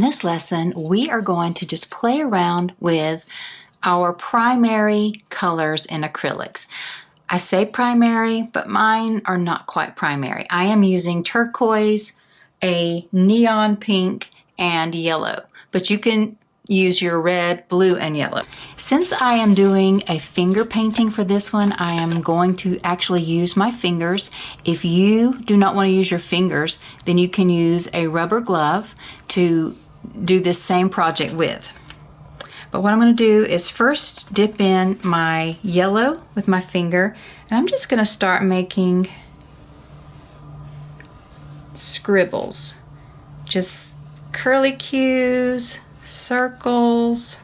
this lesson, we are going to just play around with our primary colors in acrylics. I say primary, but mine are not quite primary. I am using turquoise, a neon pink, and yellow, but you can use your red, blue, and yellow. Since I am doing a finger painting for this one, I am going to actually use my fingers. If you do not want to use your fingers, then you can use a rubber glove to do this same project with. But what I'm going to do is first dip in my yellow with my finger, and I'm just going to start making scribbles. Just curlicues, circles.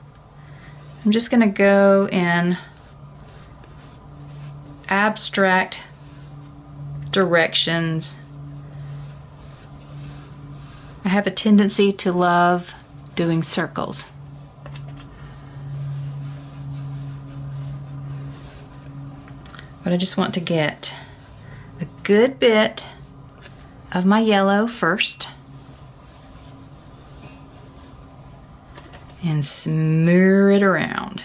I'm just going to go in abstract directions. I have a tendency to love doing circles. But I just want to get a good bit of my yellow first and smear it around.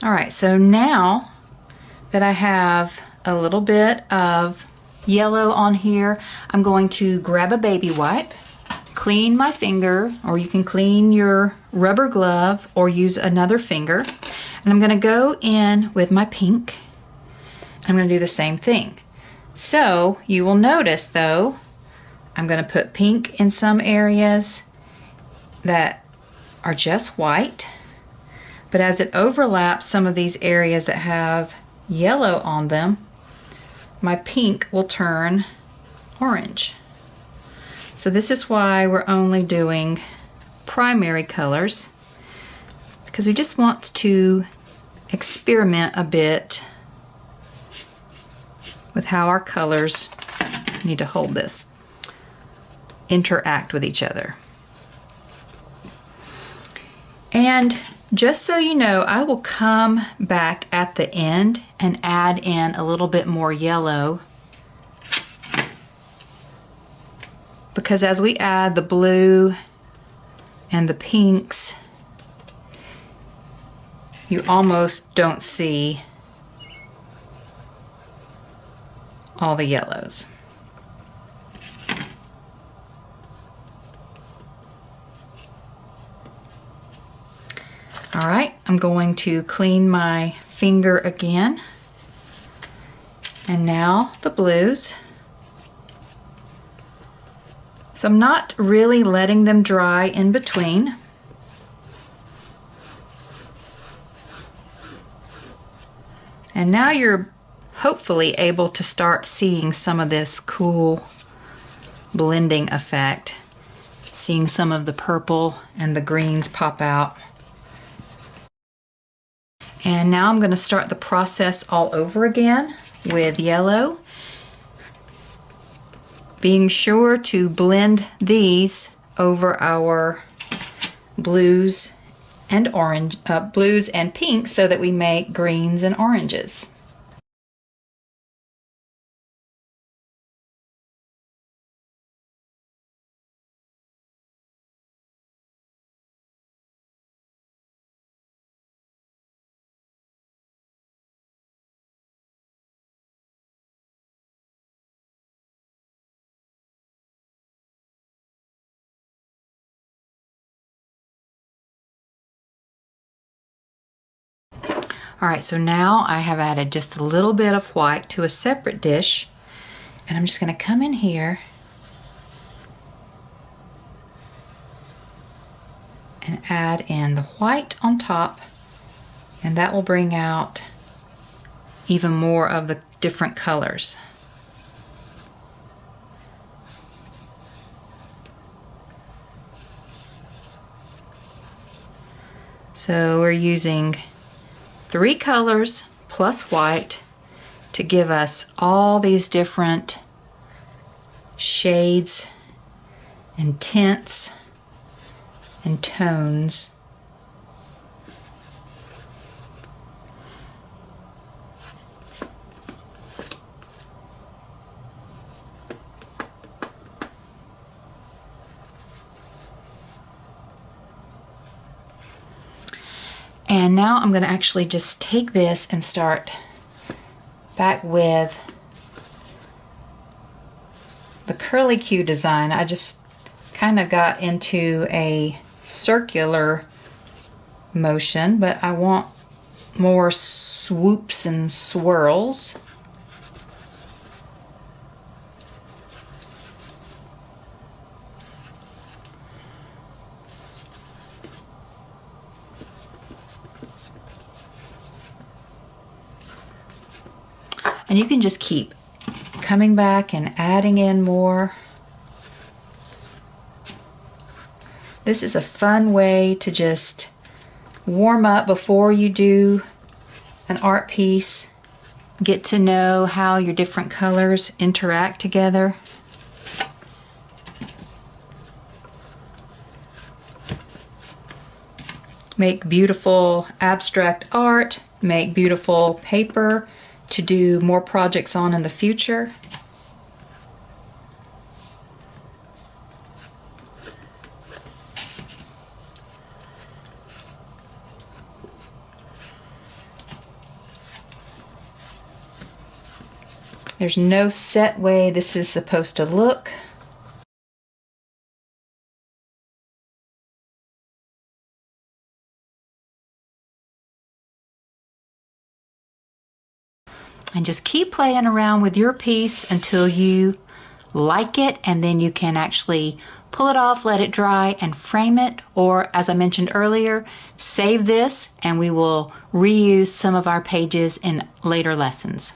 All right, so now that I have a little bit of yellow on here, I'm going to grab a baby wipe, clean my finger, or you can clean your rubber glove or use another finger, and I'm going to go in with my pink. I'm going to do the same thing. So you will notice though, I'm going to put pink in some areas that are just white, but as it overlaps some of these areas that have yellow on them, my pink will turn orange. So this is why we're only doing primary colors, because we just want to experiment a bit with how our colors need to hold this, interact with each other. And just so you know, I will come back at the end and add in a little bit more yellow, because as we add the blue and the pinks, you almost don't see all the yellows. All right, I'm going to clean my finger again. And now the blues. So I'm not really letting them dry in between. And now you're hopefully able to start seeing some of this cool blending effect, seeing some of the purple and the greens pop out. And now I'm going to start the process all over again with yellow, being sure to blend these over our blues and orange, blues and pinks, so that we make greens and oranges. All right, so now I have added just a little bit of white to a separate dish, and I'm just going to come in here and add in the white on top, and that will bring out even more of the different colors. So we're using 3 colors plus white to give us all these different shades and tints and tones. And now I'm going to actually just take this and start back with the curly Q design. I just kind of got into a circular motion, but I want more swoops and swirls. And you can just keep coming back and adding in more. This is a fun way to just warm up before you do an art piece. Get to know how your different colors interact together. Make beautiful abstract art, make beautiful paper to do more projects on in the future. There's no set way this is supposed to look. And just keep playing around with your piece until you like it, and then you can actually pull it off, let it dry, and frame it. Or, as I mentioned earlier, save this and we will reuse some of our pages in later lessons.